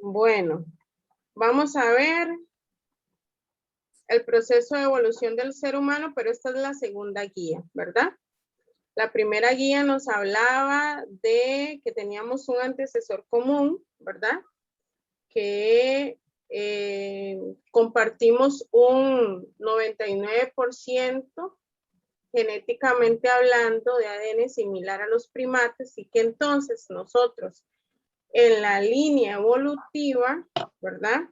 Bueno, vamos a ver el proceso de evolución del ser humano, pero esta es la segunda guía, ¿verdad? La primera guía nos hablaba de que teníamos un antecesor común, ¿verdad? Que compartimos un 99% genéticamente hablando de ADN similar a los primates y que entonces nosotros en la línea evolutiva, ¿verdad?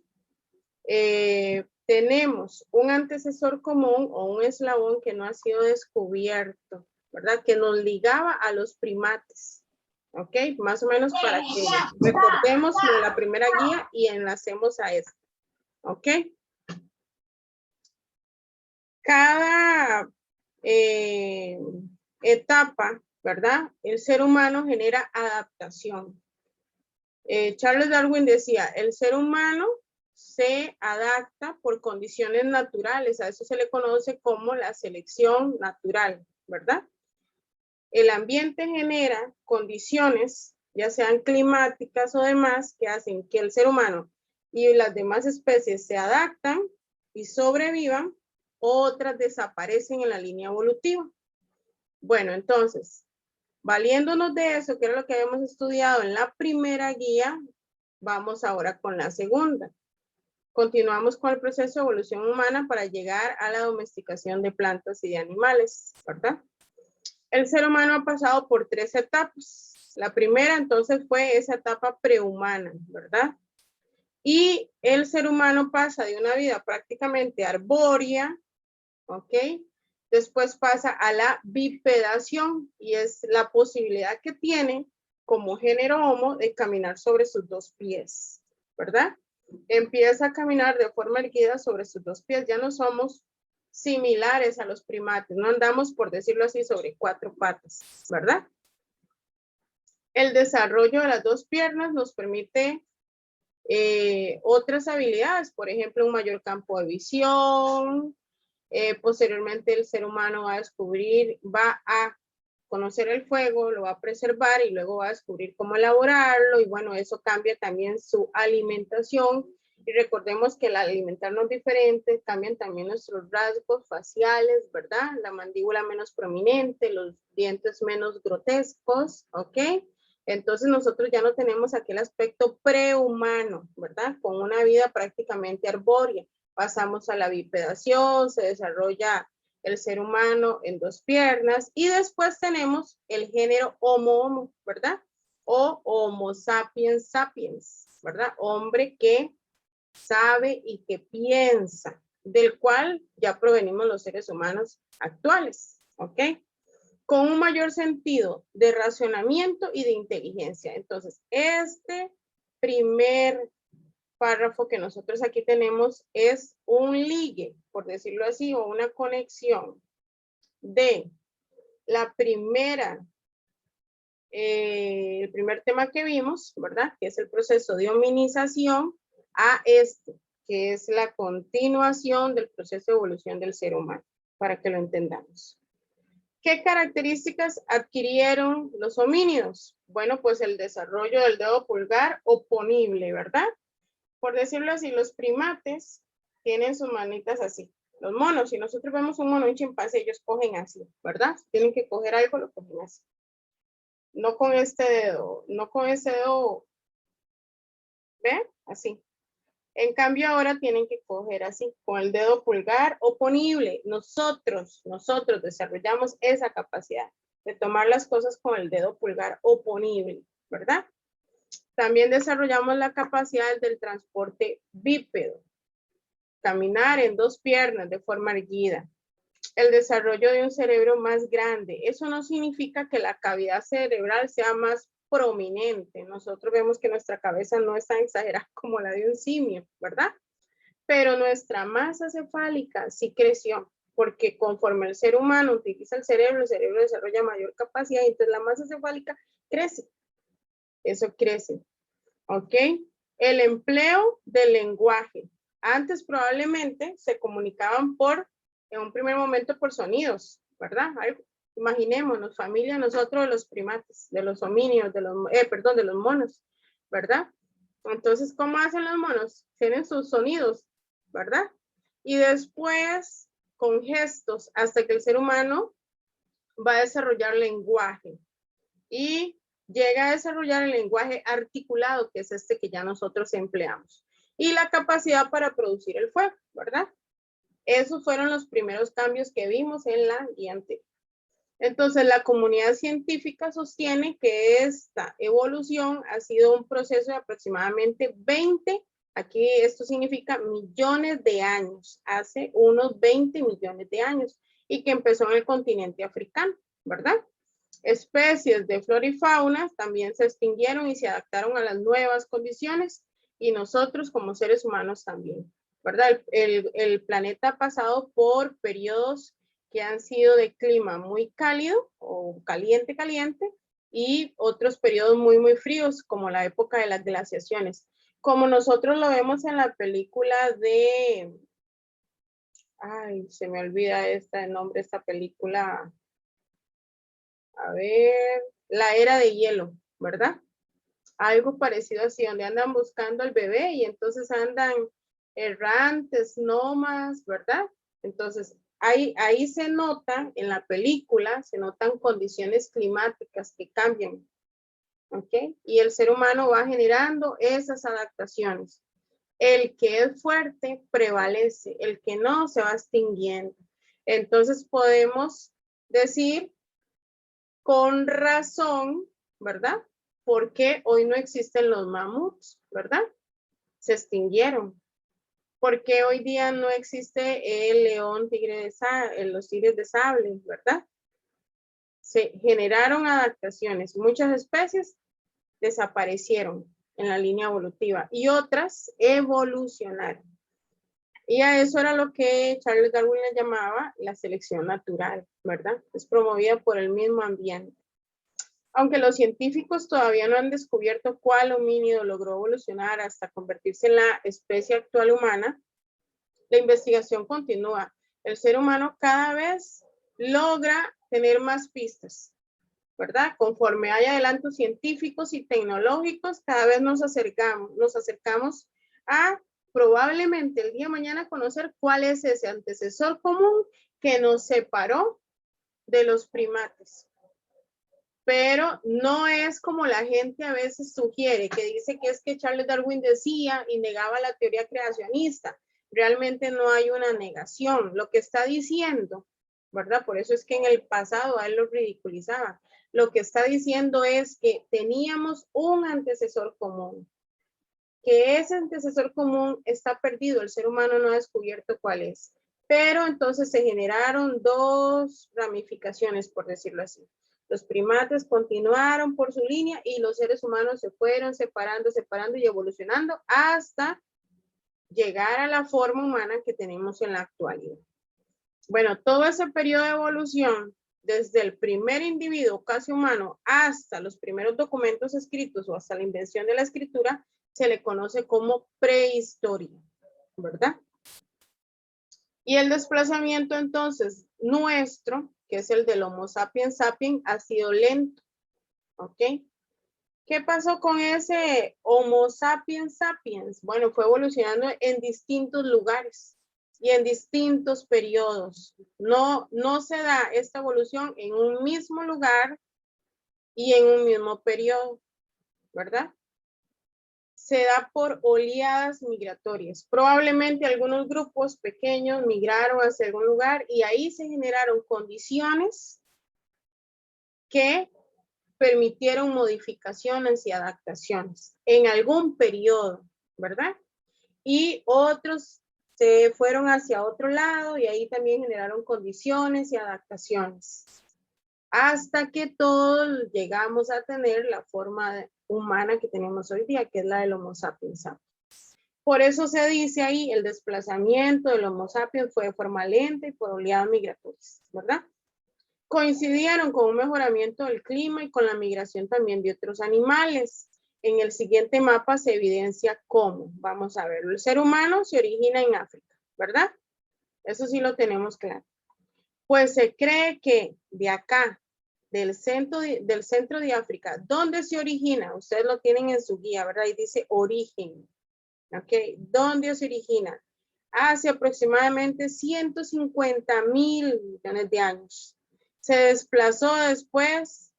Tenemos un antecesor común o un eslabón que no ha sido descubierto, ¿verdad? Que nos ligaba a los primates, ¿ok? Más o menos para que recordemos la primera guía y enlacemos a esta, ¿ok? Cada etapa, ¿verdad? El ser humano genera adaptación. Charles Darwin decía, el ser humano se adapta por condiciones naturales, a eso se le conoce como la selección natural, ¿verdad? El ambiente genera condiciones, ya sean climáticas o demás, que hacen que el ser humano y las demás especies se adaptan y sobrevivan, otras desaparecen en la línea evolutiva. Bueno, entonces, valiéndonos de eso, que era lo que habíamos estudiado en la primera guía, vamos ahora con la segunda. Continuamos con el proceso de evolución humana para llegar a la domesticación de plantas y de animales, ¿verdad? El ser humano ha pasado por 3 etapas. La primera, entonces, fue esa etapa prehumana, ¿verdad? Y el ser humano pasa de una vida prácticamente arbórea, ¿ok? Después pasa a la bipedación y es la posibilidad que tiene como género Homo de caminar sobre sus 2 pies, ¿verdad? Empieza a caminar de forma erguida sobre sus 2 pies. Ya no somos similares a los primates, no andamos, por decirlo así, sobre 4 patas, ¿verdad? El desarrollo de las 2 piernas nos permite otras habilidades, por ejemplo, un mayor campo de visión. Posteriormente el ser humano va a conocer el fuego, lo va a preservar y luego va a descubrir cómo elaborarlo y bueno, eso cambia también su alimentación y recordemos que al alimentarnos diferente cambian también nuestros rasgos faciales, ¿verdad? La mandíbula menos prominente, los dientes menos grotescos, ¿ok? Entonces nosotros ya no tenemos aquel aspecto prehumano, ¿verdad? Con una vida prácticamente arbórea. Pasamos a la bipedación, se desarrolla el ser humano en 2 piernas y después tenemos el género Homo, ¿verdad? O Homo sapiens sapiens, ¿verdad? Hombre que sabe y que piensa, del cual ya provenimos los seres humanos actuales, ¿ok? Con un mayor sentido de razonamiento y de inteligencia. Entonces, este primer párrafo que nosotros aquí tenemos es un ligue, por decirlo así, o una conexión de la primera, el primer tema que vimos, ¿verdad? Que es el proceso de hominización a este, que es la continuación del proceso de evolución del ser humano, para que lo entendamos. ¿Qué características adquirieron los homínidos? Bueno, pues el desarrollo del dedo pulgar oponible, ¿verdad? Por decirlo así, los primates tienen sus manitas así. Los monos, si nosotros vemos un mono, un chimpancé, ellos cogen así, ¿verdad? Tienen que coger algo, lo cogen así. No con este dedo, no con ese dedo, ¿ven? Así. En cambio ahora tienen que coger así, con el dedo pulgar oponible. Nosotros desarrollamos esa capacidad de tomar las cosas con el dedo pulgar oponible, ¿verdad? También desarrollamos la capacidad del transporte bípedo, caminar en 2 piernas de forma erguida. El desarrollo de un cerebro más grande. Eso no significa que la cavidad cerebral sea más prominente. Nosotros vemos que nuestra cabeza no es tan exagerada como la de un simio, ¿verdad? Pero nuestra masa cefálica sí creció, porque conforme el ser humano utiliza el cerebro desarrolla mayor capacidad y entonces la masa cefálica crece. Eso crece. ¿Ok? El empleo del lenguaje. Antes probablemente se comunicaban en un primer momento por sonidos, ¿verdad? Imaginémonos, familia, nosotros de los primates, de los homínidos, de los monos, ¿verdad? Entonces, ¿cómo hacen los monos? Tienen sus sonidos, ¿verdad? Y después, con gestos, hasta que el ser humano va a desarrollar lenguaje. Y llega a desarrollar el lenguaje articulado, que es este que ya nosotros empleamos. Y la capacidad para producir el fuego, ¿verdad? Esos fueron los primeros cambios que vimos en la guía anterior. Entonces, la comunidad científica sostiene que esta evolución ha sido un proceso de aproximadamente 20, aquí esto significa millones de años, hace unos 20 millones de años, y que empezó en el continente africano, ¿verdad? Especies de flora y fauna también se extinguieron y se adaptaron a las nuevas condiciones, y nosotros como seres humanos también, ¿verdad? El planeta ha pasado por periodos que han sido de clima muy cálido o caliente, caliente, y otros periodos muy, muy fríos, como la época de las glaciaciones. Como nosotros lo vemos en la película de... Ay, se me olvida el nombre de esta película. A ver, La Era de Hielo, ¿verdad? Algo parecido así, donde andan buscando al bebé y entonces andan errantes, nómadas, ¿verdad? Entonces, ahí se nota, en la película, se notan condiciones climáticas que cambian, ¿ok? Y el ser humano va generando esas adaptaciones. El que es fuerte prevalece, el que no se va extinguiendo. Entonces podemos decir con razón, ¿verdad? Porque hoy no existen los mamuts, ¿verdad? Se extinguieron. Porque hoy día no existe el león tigre de sable, los tigres de sable, ¿verdad? Se generaron adaptaciones. Muchas especies desaparecieron en la línea evolutiva y otras evolucionaron. Y a eso era lo que Charles Darwin le llamaba la selección natural, ¿verdad? Es promovida por el mismo ambiente. Aunque los científicos todavía no han descubierto cuál homínido logró evolucionar hasta convertirse en la especie actual humana, la investigación continúa. El ser humano cada vez logra tener más pistas, ¿verdad? Conforme hay adelantos científicos y tecnológicos, cada vez nos acercamos a probablemente el día de mañana conocer cuál es ese antecesor común que nos separó de los primates. Pero no es como la gente a veces sugiere, que dice que es que Charles Darwin decía y negaba la teoría creacionista. Realmente no hay una negación. Lo que está diciendo, ¿verdad? Por eso es que en el pasado a él lo ridiculizaba. Lo que está diciendo es que teníamos un antecesor común, que ese antecesor común está perdido, el ser humano no ha descubierto cuál es. Pero entonces se generaron dos ramificaciones, por decirlo así. Los primates continuaron por su línea y los seres humanos se fueron separando y evolucionando hasta llegar a la forma humana que tenemos en la actualidad. Bueno, todo ese periodo de evolución, desde el primer individuo casi humano hasta los primeros documentos escritos o hasta la invención de la escritura, se le conoce como prehistoria, ¿verdad? Y el desplazamiento entonces nuestro, que es el del Homo sapiens sapiens, ha sido lento, ¿ok? ¿Qué pasó con ese Homo sapiens sapiens? Bueno, fue evolucionando en distintos lugares y en distintos periodos. No se da esta evolución en un mismo lugar y en un mismo periodo, ¿verdad? Se da por oleadas migratorias. Probablemente algunos grupos pequeños migraron hacia algún lugar y ahí se generaron condiciones que permitieron modificaciones y adaptaciones en algún periodo, ¿verdad? Y otros se fueron hacia otro lado y ahí también generaron condiciones y adaptaciones. Hasta que todos llegamos a tener la forma humana que tenemos hoy día, que es la del Homo sapiens sapiens. Por eso se dice ahí, el desplazamiento del Homo sapiens fue de forma lenta y por oleadas migratorias, ¿verdad? Coincidieron con un mejoramiento del clima y con la migración también de otros animales. En el siguiente mapa se evidencia cómo. Vamos a verlo. El ser humano se origina en África, ¿verdad? Eso sí lo tenemos claro. Pues se cree que de acá del centro de África, ¿dónde se origina? Ustedes lo tienen en su guía, ¿verdad? Y dice origen. ¿Ok? ¿Dónde se origina? Hace aproximadamente 150.000 millones de años. Se desplazó después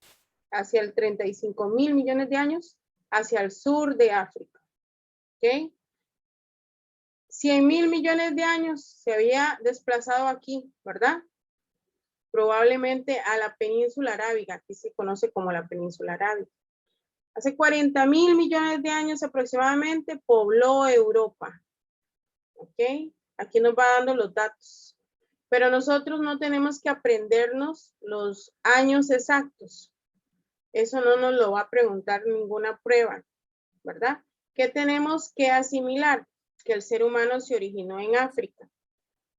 hacia el 35.000 millones de años hacia el sur de África. ¿Ok? 100.000 millones de años se había desplazado aquí, ¿verdad? Probablemente a la península arábiga, aquí se conoce como la península arábiga. Hace 40.000 millones de años aproximadamente pobló Europa. ¿Ok? Aquí nos va dando los datos. Pero nosotros no tenemos que aprendernos los años exactos. Eso no nos lo va a preguntar ninguna prueba, ¿verdad? ¿Qué tenemos que asimilar? Que el ser humano se originó en África,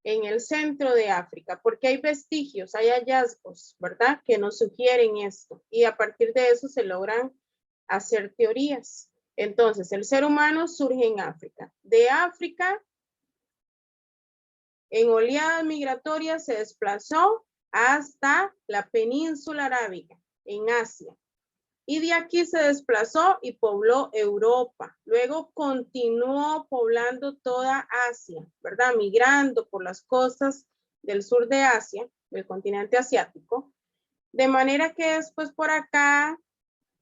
en el centro de África, porque hay vestigios, hay hallazgos, ¿verdad? Que nos sugieren esto. Y a partir de eso se logran hacer teorías. Entonces, el ser humano surge en África. De África, en oleadas migratorias, se desplazó hasta la península arábiga, en Asia. Y de aquí se desplazó y pobló Europa. Luego continuó poblando toda Asia, ¿verdad? Migrando por las costas del sur de Asia, del continente asiático. De manera que después por acá,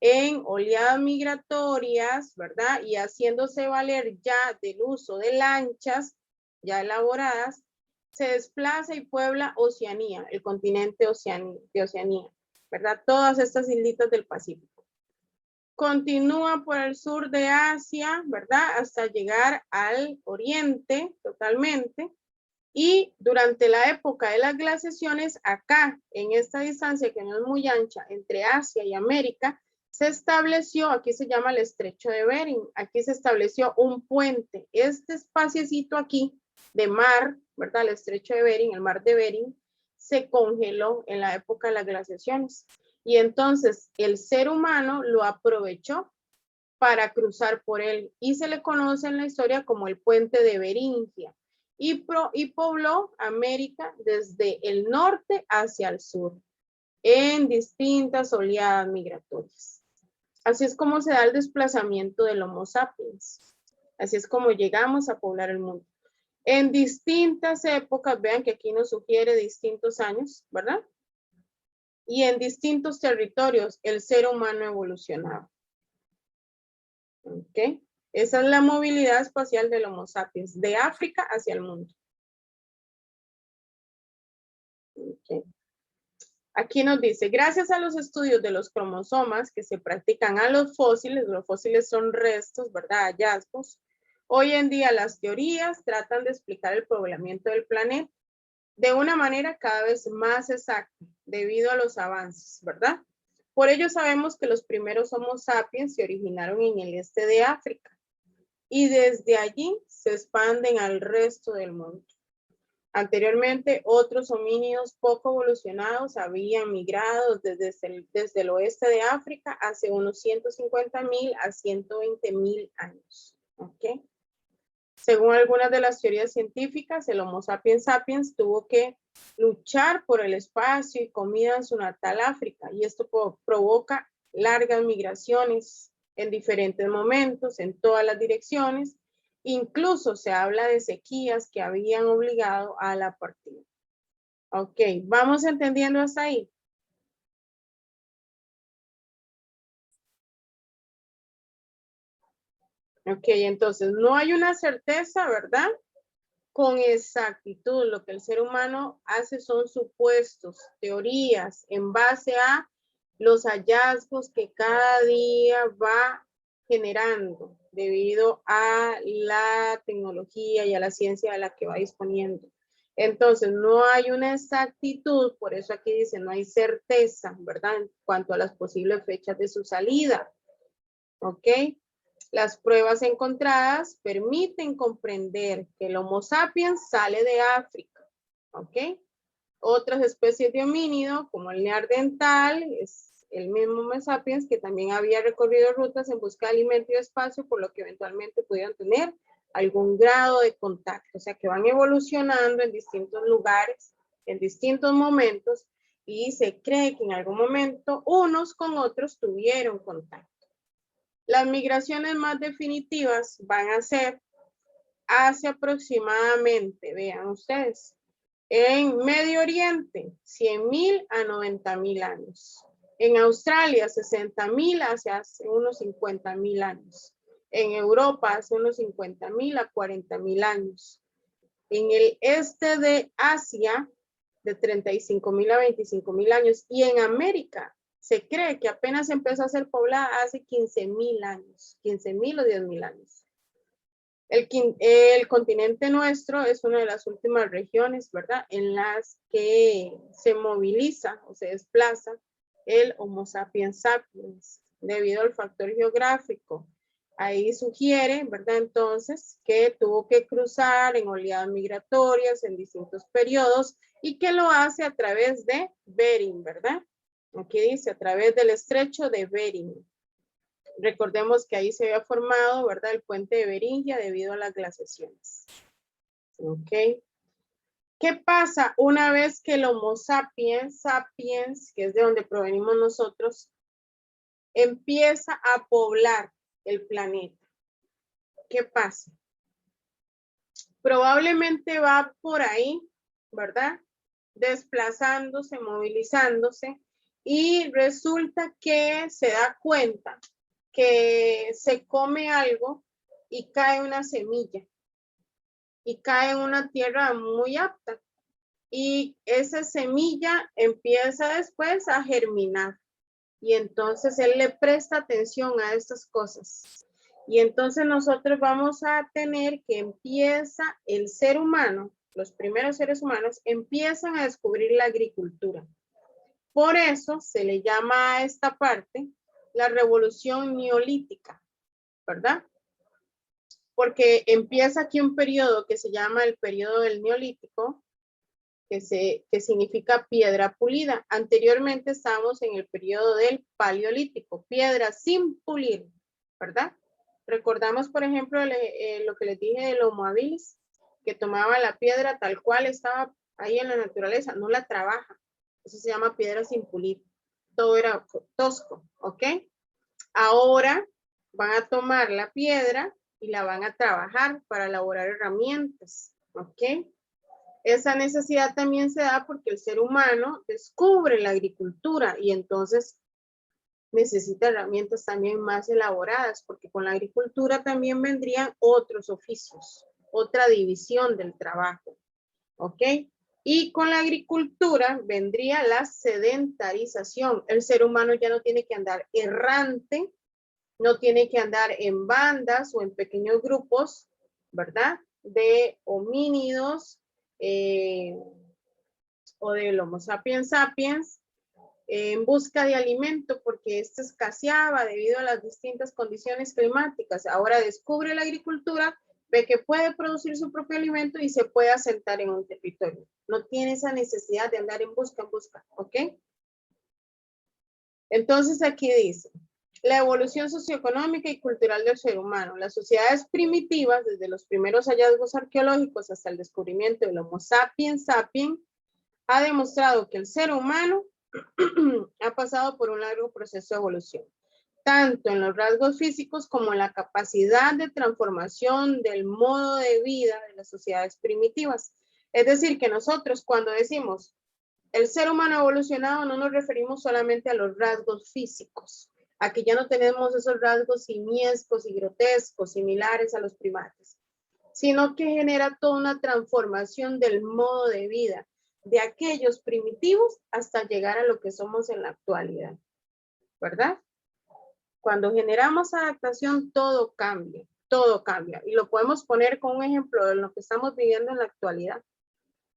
en oleadas migratorias, ¿verdad? Y haciéndose valer ya del uso de lanchas ya elaboradas, se desplaza y puebla Oceanía, el continente de Oceanía, ¿verdad? Todas estas islitas del Pacífico. Continúa por el sur de Asia, ¿verdad? Hasta llegar al oriente totalmente. Y durante la época de las glaciaciones, acá, en esta distancia que no es muy ancha, entre Asia y América, se estableció, aquí se llama el estrecho de Bering, aquí se estableció un puente. Este espaciecito aquí de mar, ¿verdad? El estrecho de Bering, el mar de Bering, se congeló en la época de las glaciaciones. Y entonces el ser humano lo aprovechó para cruzar por él y se le conoce en la historia como el puente de Beringia y pobló América desde el norte hacia el sur en distintas oleadas migratorias. Así es como se da el desplazamiento del Homo sapiens. Así es como llegamos a poblar el mundo. En distintas épocas, vean que aquí nos sugiere distintos años, ¿verdad? Y en distintos territorios el ser humano evolucionaba. ¿Ok? Esa es la movilidad espacial del Homo sapiens, de África hacia el mundo. ¿Ok? Aquí nos dice, gracias a los estudios de los cromosomas que se practican a los fósiles son restos, ¿verdad? Hallazgos. Hoy en día las teorías tratan de explicar el poblamiento del planeta de una manera cada vez más exacta, debido a los avances, ¿verdad? Por ello sabemos que los primeros Homo sapiens se originaron en el este de África y desde allí se expanden al resto del mundo. Anteriormente, otros homínidos poco evolucionados habían migrado desde el oeste de África hace unos 150.000 a 120.000 años. ¿Ok? Según algunas de las teorías científicas, el Homo sapiens sapiens tuvo que luchar por el espacio y comida en su natal África, y esto provoca largas migraciones en diferentes momentos, en todas las direcciones. Incluso se habla de sequías que habían obligado a la partida. Ok, ¿vamos entendiendo hasta ahí? Ok, entonces no hay una certeza, ¿verdad? Con exactitud. Lo que el ser humano hace son supuestos, teorías, en base a los hallazgos que cada día va generando debido a la tecnología y a la ciencia de la que va disponiendo. Entonces, no hay una exactitud, por eso aquí dice, no hay certeza, ¿verdad? En cuanto a las posibles fechas de su salida. ¿Ok? Las pruebas encontradas permiten comprender que el Homo sapiens sale de África, ¿ok? Otras especies de homínido, como el neandertal, es el mismo Homo sapiens que también había recorrido rutas en busca de alimento y espacio, por lo que eventualmente pudieron tener algún grado de contacto, o sea que van evolucionando en distintos lugares, en distintos momentos, y se cree que en algún momento unos con otros tuvieron contacto. Las migraciones más definitivas van a ser hace aproximadamente, vean ustedes, en Medio Oriente, 100.000 a 90.000 años. En Australia, 60.000 hace unos 50.000 años. En Europa, hace unos 50.000 a 40.000 años. En el este de Asia, de 35.000 a 25.000 años. Y en América, se cree que apenas empezó a ser poblada hace 15.000 años. 15.000 o 10.000 años. El continente nuestro es una de las últimas regiones, ¿verdad?, en las que se moviliza o se desplaza el Homo sapiens sapiens debido al factor geográfico. Ahí sugiere, ¿verdad?, entonces, que tuvo que cruzar en oleadas migratorias en distintos periodos y que lo hace a través de Bering, ¿verdad? Aquí dice, a través del estrecho de Bering. Recordemos que ahí se había formado, ¿verdad?, el puente de Beringia debido a las glaciaciones. ¿Ok? ¿Qué pasa una vez que el Homo sapiens sapiens, que es de donde provenimos nosotros, empieza a poblar el planeta? ¿Qué pasa? Probablemente va por ahí, ¿verdad?, desplazándose, movilizándose, y resulta que se da cuenta que se come algo y cae una semilla y cae en una tierra muy apta y esa semilla empieza después a germinar y entonces él le presta atención a estas cosas y entonces nosotros vamos a tener que empieza el ser humano, los primeros seres humanos empiezan a descubrir la agricultura. Por eso se le llama a esta parte la revolución neolítica, ¿verdad? Porque empieza aquí un periodo que se llama el periodo del neolítico, que significa piedra pulida. Anteriormente estábamos en el periodo del paleolítico, piedra sin pulir, ¿verdad? Recordamos, por ejemplo, lo que les dije del Homo habilis, que tomaba la piedra tal cual estaba ahí en la naturaleza, no la trabaja. Eso se llama piedra sin pulir. Todo era tosco, ¿ok? Ahora van a tomar la piedra y la van a trabajar para elaborar herramientas, ¿ok? Esa necesidad también se da porque el ser humano descubre la agricultura y entonces necesita herramientas también más elaboradas, porque con la agricultura también vendrían otros oficios, otra división del trabajo, ¿ok? Y con la agricultura vendría la sedentarización. El ser humano ya no tiene que andar errante, no tiene que andar en bandas o en pequeños grupos, ¿verdad?, de homínidos o del Homo sapiens sapiens en busca de alimento porque este escaseaba debido a las distintas condiciones climáticas. Ahora descubre la agricultura, ve que puede producir su propio alimento y se puede asentar en un territorio. No tiene esa necesidad de andar en busca, ¿ok? Entonces aquí dice, la evolución socioeconómica y cultural del ser humano. Las sociedades primitivas, desde los primeros hallazgos arqueológicos hasta el descubrimiento del Homo sapiens sapiens, ha demostrado que el ser humano ha pasado por un largo proceso de evolución, tanto en los rasgos físicos como en la capacidad de transformación del modo de vida de las sociedades primitivas. Es decir, que nosotros cuando decimos el ser humano ha evolucionado, no nos referimos solamente a los rasgos físicos, a que ya no tenemos esos rasgos simiescos y grotescos similares a los primates, sino que genera toda una transformación del modo de vida de aquellos primitivos hasta llegar a lo que somos en la actualidad, ¿verdad? Cuando generamos adaptación, todo cambia, y lo podemos poner con un ejemplo de lo que estamos viviendo en la actualidad.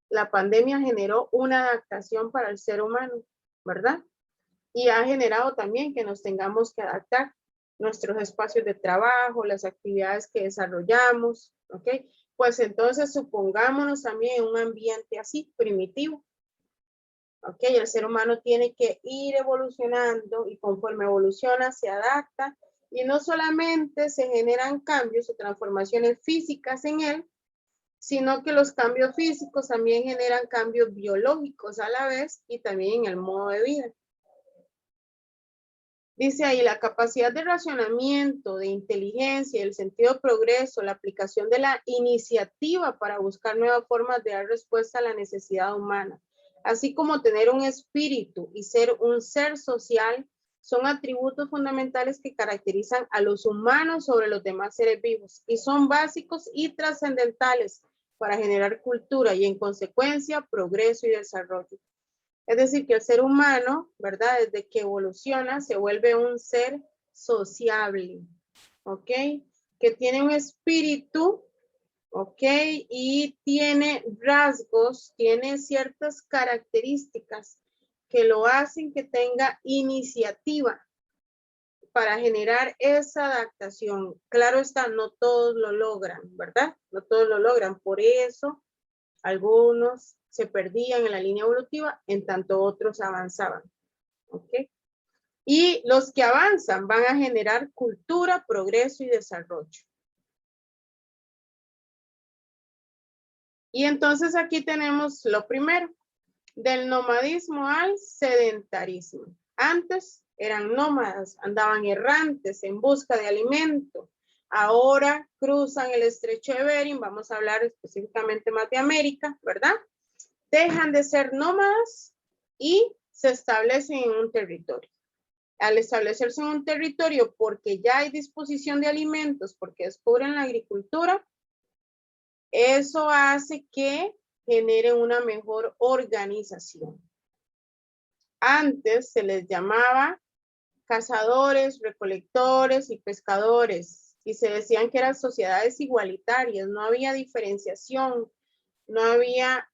La pandemia generó una adaptación para el ser humano, ¿verdad? Y ha generado también que nos tengamos que adaptar nuestros espacios de trabajo, las actividades que desarrollamos, ¿ok? Pues entonces supongámonos también en un ambiente así, primitivo, ¿ok? El ser humano tiene que ir evolucionando y conforme evoluciona se adapta y no solamente se generan cambios o transformaciones físicas en él, sino que los cambios físicos también generan cambios biológicos a la vez y también en el modo de vida. Dice ahí, la capacidad de racionamiento, de inteligencia, el sentido de progreso, la aplicación de la iniciativa para buscar nuevas formas de dar respuesta a la necesidad humana, así como tener un espíritu y ser un ser social, son atributos fundamentales que caracterizan a los humanos sobre los demás seres vivos y son básicos y trascendentales para generar cultura y en consecuencia progreso y desarrollo. Es decir, que el ser humano, ¿verdad? Desde que evoluciona se vuelve un ser sociable, ¿ok? Que tiene un espíritu, ¿ok? Y tiene rasgos, tiene ciertas características que lo hacen que tenga iniciativa para generar esa adaptación. Claro está, no todos lo logran, ¿verdad? No todos lo logran, por eso algunos se perdían en la línea evolutiva, en tanto otros avanzaban. ¿Ok? Y los que avanzan van a generar cultura, progreso y desarrollo. Y entonces aquí tenemos lo primero, del nomadismo al sedentarismo. Antes eran nómadas, andaban errantes en busca de alimento. Ahora cruzan el estrecho de Bering, vamos a hablar específicamente más de América, ¿verdad? Dejan de ser nómadas y se establecen en un territorio. Al establecerse en un territorio porque ya hay disposición de alimentos, porque descubren la agricultura, eso hace que genere una mejor organización. Antes se les llamaba cazadores, recolectores y pescadores y se decían que eran sociedades igualitarias, no había diferenciación, no había,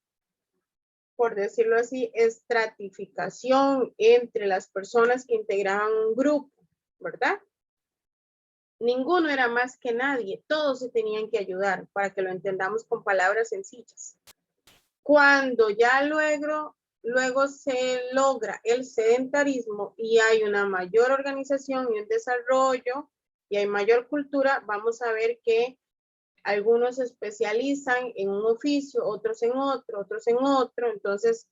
por decirlo así, estratificación entre las personas que integraban un grupo, ¿verdad? Ninguno era más que nadie, todos se tenían que ayudar, para que lo entendamos con palabras sencillas. Cuando ya luego se logra el sedentarismo y hay una mayor organización y un desarrollo y hay mayor cultura, vamos a ver que algunos se especializan en un oficio, otros en otro, entonces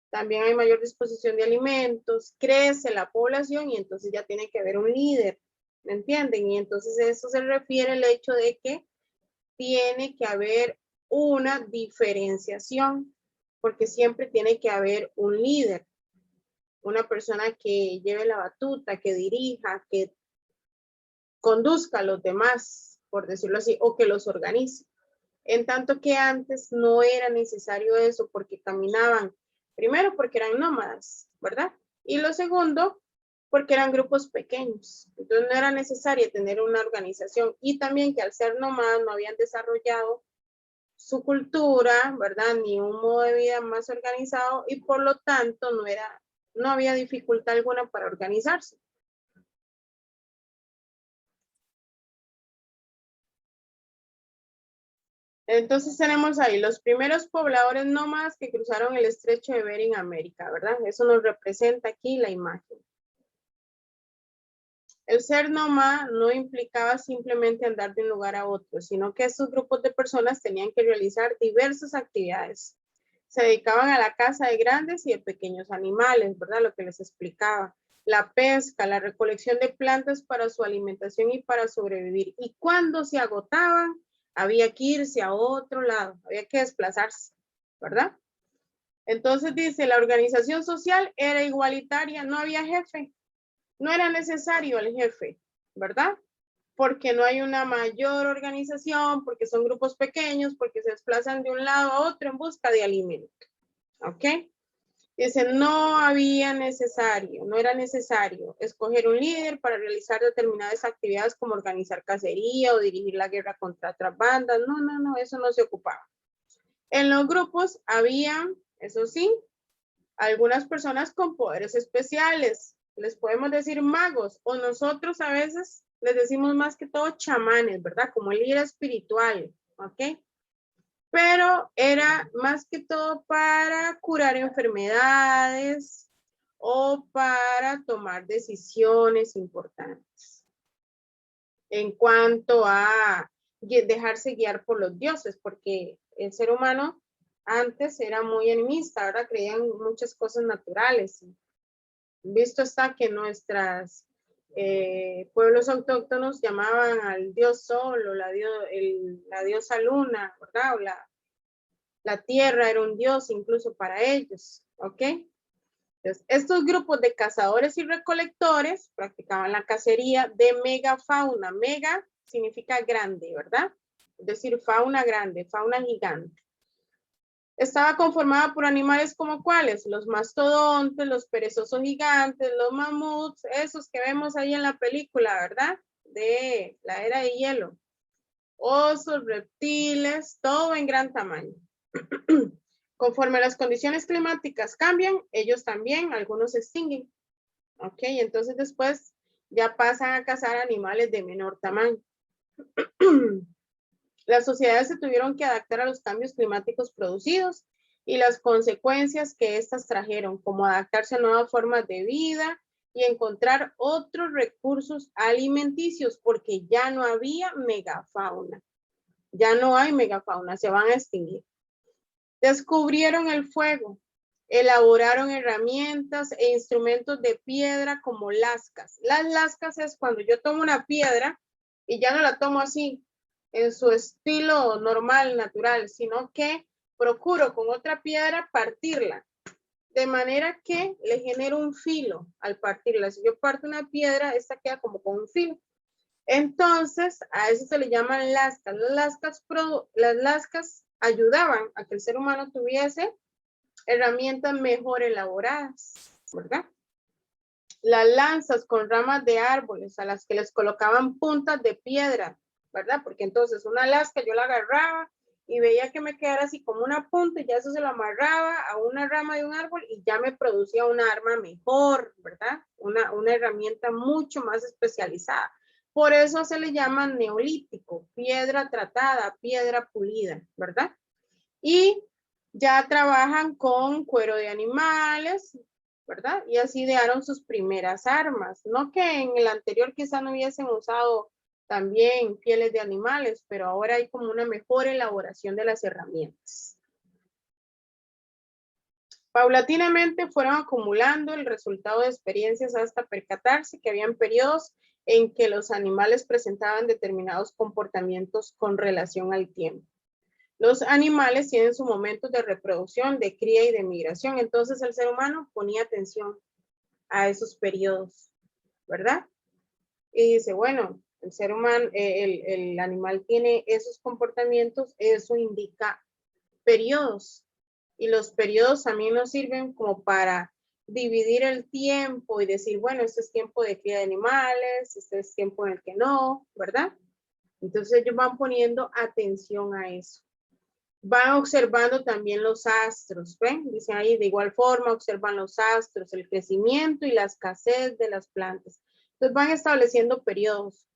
también hay mayor disposición de alimentos, crece la población y entonces ya tiene que haber un líder, ¿me entienden? Y entonces eso se refiere al hecho de que tiene que haber una diferenciación, porque siempre tiene que haber un líder, una persona que lleve la batuta, que dirija, que conduzca a los demás, por decirlo así, o que los organice. En tanto que antes no era necesario eso porque caminaban, primero porque eran nómadas, ¿verdad? Y lo segundo, porque eran grupos pequeños. Entonces no era necesario tener una organización y también que al ser nómadas no habían desarrollado su cultura, ¿verdad? Ni un modo de vida más organizado y por lo tanto no había dificultad alguna para organizarse. Entonces tenemos ahí los primeros pobladores nómadas que cruzaron el estrecho de Bering en América, ¿verdad? Eso nos representa aquí la imagen. El ser nómada no implicaba simplemente andar de un lugar a otro, sino que estos grupos de personas tenían que realizar diversas actividades. Se dedicaban a la caza de grandes y de pequeños animales, ¿verdad? Lo que les explicaba. La pesca, la recolección de plantas para su alimentación y para sobrevivir. Y cuando se agotaban, había que irse a otro lado, había que desplazarse, ¿verdad? Entonces dice, la organización social era igualitaria, no había jefe, no era necesario el jefe, ¿verdad? Porque no hay una mayor organización, porque son grupos pequeños, porque se desplazan de un lado a otro en busca de alimento, ¿ok? Dice, no era necesario escoger un líder para realizar determinadas actividades como organizar cacería o dirigir la guerra contra otras bandas. No, eso no se ocupaba. En los grupos había, eso sí, algunas personas con poderes especiales. Les podemos decir magos o nosotros a veces les decimos más que todo chamanes, ¿verdad? Como el líder espiritual, ¿ok? Pero era más que todo para curar enfermedades o para tomar decisiones importantes en cuanto a dejarse guiar por los dioses, porque el ser humano antes era muy animista, ahora creían muchas cosas naturales. Visto está que nuestros pueblos autóctonos llamaban al dios sol o la diosa luna, ¿verdad? O la tierra era un dios incluso para ellos, ¿ok? Entonces, estos grupos de cazadores y recolectores practicaban la cacería de megafauna. Mega significa grande, ¿verdad? Es decir, fauna grande, fauna gigante. Estaba conformada por animales como cuáles, los mastodontes, los perezosos gigantes, los mamuts, esos que vemos ahí en la película, ¿verdad? De la era de hielo. Osos, reptiles, todo en gran tamaño. Conforme las condiciones climáticas cambian, ellos también, algunos se extinguen. Ok, entonces después ya pasan a cazar animales de menor tamaño. Las sociedades se tuvieron que adaptar a los cambios climáticos producidos y las consecuencias que éstas trajeron, como adaptarse a nuevas formas de vida y encontrar otros recursos alimenticios, porque ya no había megafauna. Ya no hay megafauna, se van a extinguir. Descubrieron el fuego, elaboraron herramientas e instrumentos de piedra como lascas. Las lascas es cuando yo tomo una piedra y ya no la tomo así, en su estilo normal, natural, sino que procuro con otra piedra partirla, de manera que le genero un filo al partirla. Si yo parto una piedra, esta queda como con un filo. Entonces, a eso se le llaman lascas. Las lascas ayudaban a que el ser humano tuviese herramientas mejor elaboradas, ¿verdad? Las lanzas con ramas de árboles a las que les colocaban puntas de piedra, ¿verdad? Porque entonces una lasca yo la agarraba y veía que me quedara así como una punta y ya eso se lo amarraba a una rama de un árbol y ya me producía una arma mejor, ¿verdad? Una herramienta mucho más especializada. Por eso se le llama neolítico, piedra tratada, piedra pulida, ¿verdad? Y ya trabajan con cuero de animales, ¿verdad? Y así idearon sus primeras armas. No que en el anterior quizá no hubiesen usado también pieles de animales, pero ahora hay como una mejor elaboración de las herramientas. Paulatinamente fueron acumulando el resultado de experiencias hasta percatarse que habían periodos en que los animales presentaban determinados comportamientos con relación al tiempo. Los animales tienen su momento de reproducción, de cría y de migración. Entonces el ser humano ponía atención a esos periodos, ¿verdad? Y dice, bueno, el ser humano, el animal tiene esos comportamientos, eso indica periodos. Y los periodos también nos sirven como para dividir el tiempo y decir, bueno, este es tiempo de cría de animales, este es tiempo en el que no, ¿verdad? Entonces ellos van poniendo atención a eso. Van observando también los astros, ¿ven? Dicen ahí, de igual forma, observan los astros, el crecimiento y la escasez de las plantas. Entonces van estableciendo periodos.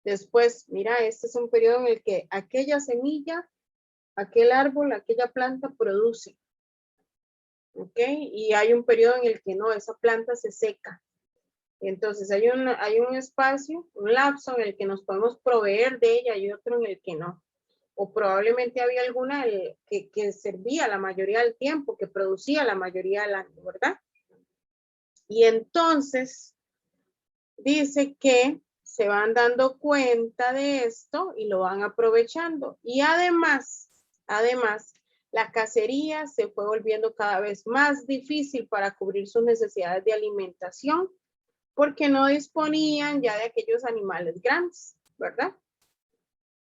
Después, mira, este es un periodo en el que aquella semilla, aquel árbol, aquella planta produce. ¿Ok? Y hay un periodo en el que no, esa planta se seca. Entonces hay un espacio, un lapso en el que nos podemos proveer de ella y otro en el que no. O probablemente había alguna que servía la mayoría del tiempo, que producía la mayoría del año, ¿verdad? Y entonces dice que se van dando cuenta de esto y lo van aprovechando. Y además, la cacería se fue volviendo cada vez más difícil para cubrir sus necesidades de alimentación, porque no disponían ya de aquellos animales grandes, ¿verdad?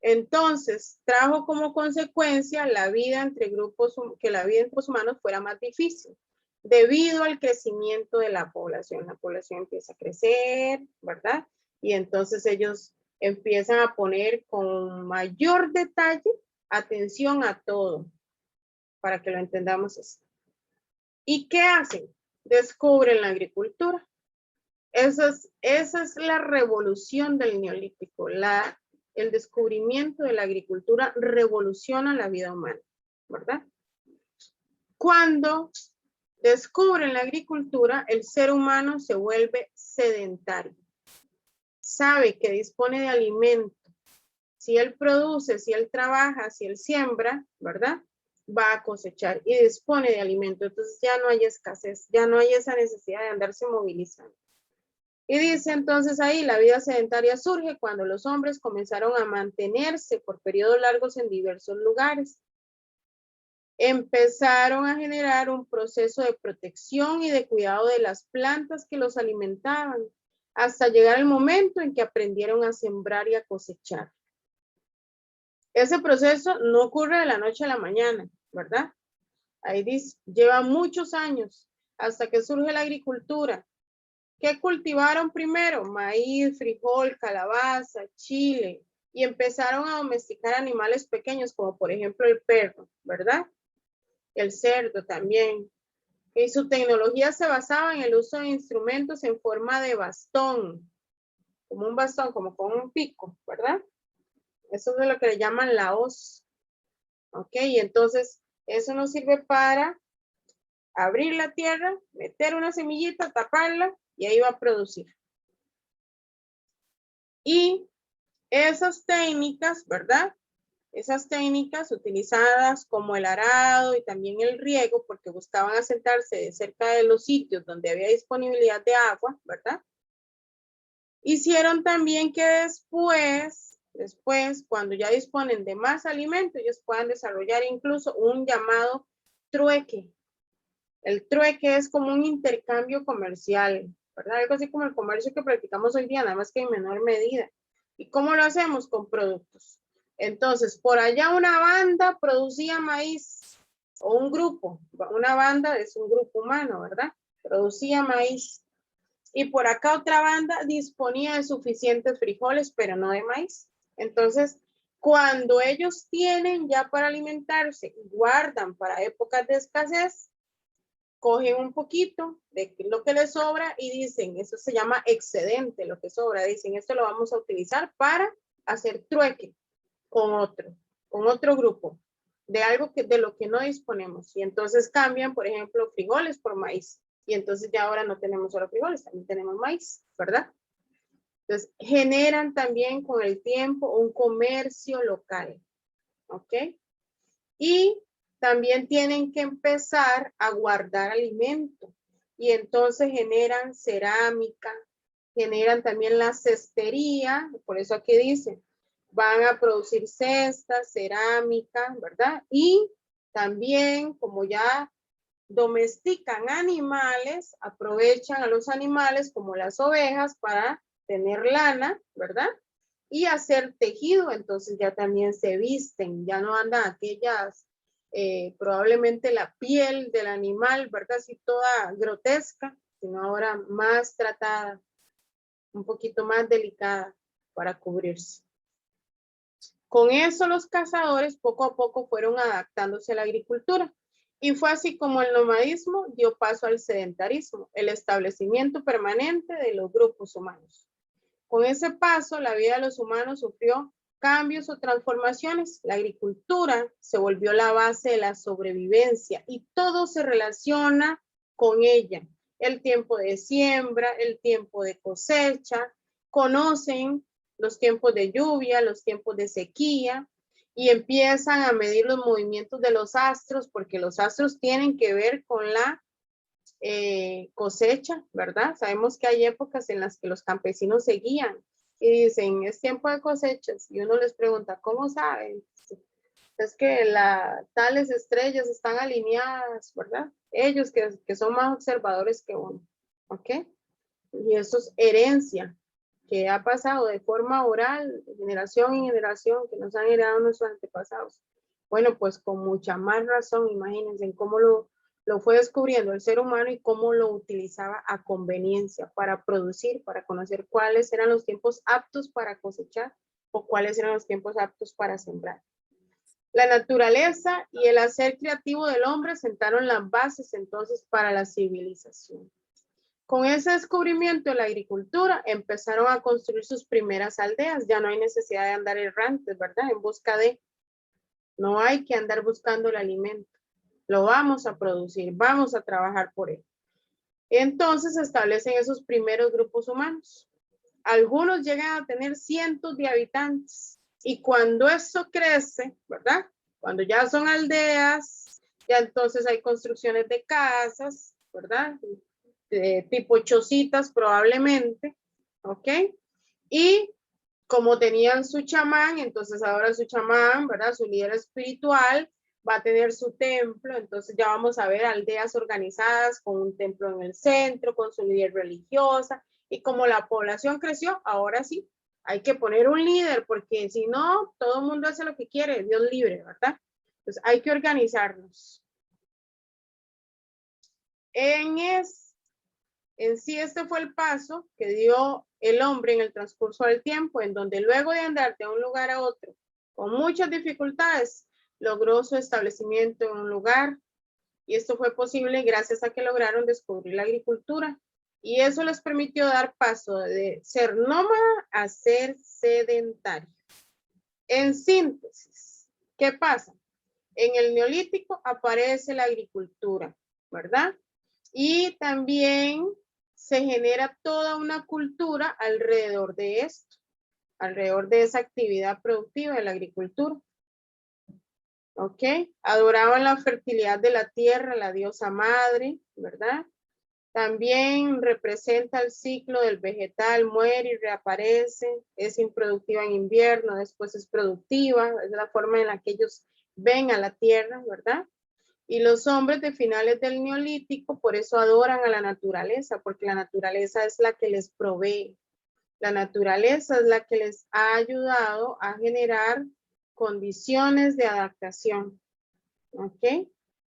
Entonces, trajo como consecuencia la vida entre grupos humanos fuera más difícil, debido al crecimiento de la población. La población empieza a crecer, ¿verdad? Y entonces ellos empiezan a poner con mayor detalle atención a todo, para que lo entendamos así. ¿Y qué hacen? Descubren la agricultura. Esa es la revolución del neolítico. El descubrimiento de la agricultura revoluciona la vida humana, ¿verdad? Cuando descubren la agricultura, el ser humano se vuelve sedentario. Sabe que dispone de alimento si él produce, si él trabaja, si él siembra, ¿verdad? Va a cosechar y dispone de alimento. Entonces ya no hay escasez, ya no hay esa necesidad de andarse movilizando. Y dice entonces ahí, la vida sedentaria surge cuando los hombres comenzaron a mantenerse por periodos largos en diversos lugares. Empezaron a generar un proceso de protección y de cuidado de las plantas que los alimentaban, hasta llegar el momento en que aprendieron a sembrar y a cosechar. Ese proceso no ocurre de la noche a la mañana, ¿verdad? Ahí dice, lleva muchos años hasta que surge la agricultura. ¿Qué cultivaron primero? Maíz, frijol, calabaza, chile. Y empezaron a domesticar animales pequeños, como por ejemplo el perro, ¿verdad? El cerdo también. Y su tecnología se basaba en el uso de instrumentos en forma de bastón, como un bastón, como con un pico, ¿verdad? Eso es lo que le llaman la hoz. ¿Ok? Y entonces eso nos sirve para abrir la tierra, meter una semillita, taparla y ahí va a producir. Y esas técnicas, ¿verdad? Esas técnicas utilizadas como el arado y también el riego, porque buscaban asentarse cerca de los sitios donde había disponibilidad de agua, ¿verdad? Hicieron también que después, cuando ya disponen de más alimento, ellos puedan desarrollar incluso un llamado trueque. El trueque es como un intercambio comercial, ¿verdad? Algo así como el comercio que practicamos hoy día, nada más que en menor medida. ¿Y cómo lo hacemos? Con productos. Entonces, por allá una banda producía maíz, o un grupo, una banda es un grupo humano, ¿verdad? Producía maíz. Y por acá otra banda disponía de suficientes frijoles, pero no de maíz. Entonces, cuando ellos tienen ya para alimentarse y guardan para épocas de escasez, cogen un poquito de lo que les sobra y dicen, eso se llama excedente, lo que sobra, dicen, esto lo vamos a utilizar para hacer trueque con otro grupo, de algo de lo que no disponemos. Y entonces cambian, por ejemplo, frijoles por maíz. Y entonces ya ahora no tenemos solo frijoles, también tenemos maíz, ¿verdad? Entonces generan también con el tiempo un comercio local, ¿ok? Y también tienen que empezar a guardar alimento. Y entonces generan cerámica, generan también la cestería, por eso aquí dice, van a producir cestas, cerámica, ¿verdad? Y también, como ya domestican animales, aprovechan a los animales como las ovejas para tener lana, ¿verdad? Y hacer tejido, entonces ya también se visten, ya no andan aquellas, probablemente la piel del animal, ¿verdad? Así toda grotesca, sino ahora más tratada, un poquito más delicada para cubrirse. Con eso los cazadores poco a poco fueron adaptándose a la agricultura. Y fue así como el nomadismo dio paso al sedentarismo, el establecimiento permanente de los grupos humanos. Con ese paso, la vida de los humanos sufrió cambios o transformaciones. La agricultura se volvió la base de la sobrevivencia y todo se relaciona con ella. El tiempo de siembra, el tiempo de cosecha, conocen los tiempos de lluvia, los tiempos de sequía y empiezan a medir los movimientos de los astros porque los astros tienen que ver con la cosecha, ¿verdad? Sabemos que hay épocas en las que los campesinos se guían y dicen, es tiempo de cosechas, y uno les pregunta, ¿cómo saben? Es que tales estrellas están alineadas, ¿verdad? Ellos que son más observadores que uno, ¿ok? Y eso es herencia, que ha pasado de forma oral, de generación en generación, que nos han heredado nuestros antepasados. Bueno, pues con mucha más razón, imagínense en cómo lo fue descubriendo el ser humano y cómo lo utilizaba a conveniencia para producir, para conocer cuáles eran los tiempos aptos para cosechar o cuáles eran los tiempos aptos para sembrar. La naturaleza y el hacer creativo del hombre sentaron las bases entonces para la civilización. Con ese descubrimiento de la agricultura empezaron a construir sus primeras aldeas. Ya no hay necesidad de andar errantes, ¿verdad? En busca de, no hay que andar buscando el alimento. Lo vamos a producir, vamos a trabajar por él. Entonces se establecen esos primeros grupos humanos. Algunos llegan a tener cientos de habitantes Y cuando eso crece, ¿verdad? Cuando ya son aldeas, ya entonces hay construcciones de casas, ¿verdad? De tipo chocitas probablemente, ¿ok? Y como tenían su chamán, entonces ahora su chamán, ¿verdad? Su líder espiritual va a tener su templo, entonces ya vamos a ver aldeas organizadas con un templo en el centro, con su líder religiosa, y como la población creció, ahora sí, hay que poner un líder, porque si no, todo el mundo hace lo que quiere, Dios libre, ¿verdad? Entonces hay que organizarnos. En sí, este fue el paso que dio el hombre en el transcurso del tiempo, en donde luego de andar de un lugar a otro con muchas dificultades, logró su establecimiento en un lugar. Y esto fue posible gracias a que lograron descubrir la agricultura. Y eso les permitió dar paso de ser nómada a ser sedentario. En síntesis, ¿qué pasa? En el Neolítico aparece la agricultura, ¿verdad? Y también se genera toda una cultura alrededor de esto, alrededor de esa actividad productiva de la agricultura. ¿Ok? Adoraban la fertilidad de la tierra, la diosa madre, ¿verdad? También representa el ciclo del vegetal, muere y reaparece, es improductiva en invierno, después es productiva, es la forma en la que ellos ven a la tierra, ¿verdad? Y los hombres de finales del Neolítico por eso adoran a la naturaleza, porque la naturaleza es la que les provee. La naturaleza es la que les ha ayudado a generar condiciones de adaptación. ¿Ok?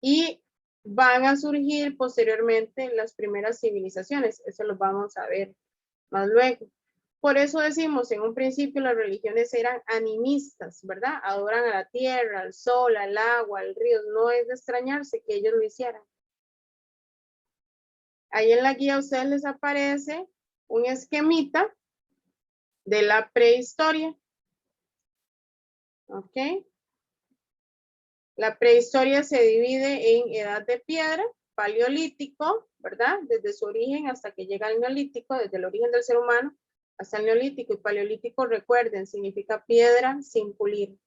Y van a surgir posteriormente las primeras civilizaciones. Eso lo vamos a ver más luego. Por eso decimos, en un principio las religiones eran animistas, ¿verdad? Adoran a la tierra, al sol, al agua, al río. No es de extrañarse que ellos lo hicieran. Ahí en la guía a ustedes les aparece un esquemita de la prehistoria. ¿Ok? La prehistoria se divide en edad de piedra, paleolítico, ¿verdad? Desde su origen hasta que llega al neolítico, desde el origen del ser humano hasta el neolítico. Y paleolítico, recuerden, significa piedra sin pulir.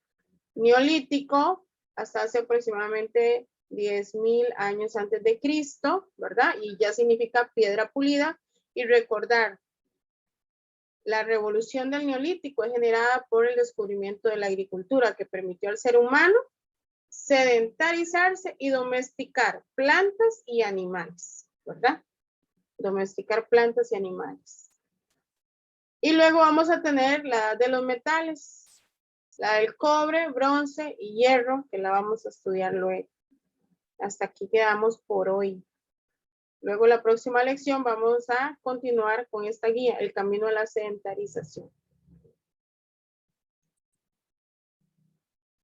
Neolítico, hasta hace aproximadamente 10,000 años antes de Cristo, ¿verdad? Y ya significa piedra pulida. Y recordar, la revolución del neolítico es generada por el descubrimiento de la agricultura que permitió al ser humano sedentarizarse y domesticar plantas y animales, ¿verdad? Domesticar plantas y animales. Y luego vamos a tener la edad de los metales, la del cobre, bronce y hierro, que la vamos a estudiar luego. Hasta aquí quedamos por hoy. Luego la próxima lección vamos a continuar con esta guía, el camino a la sedentarización.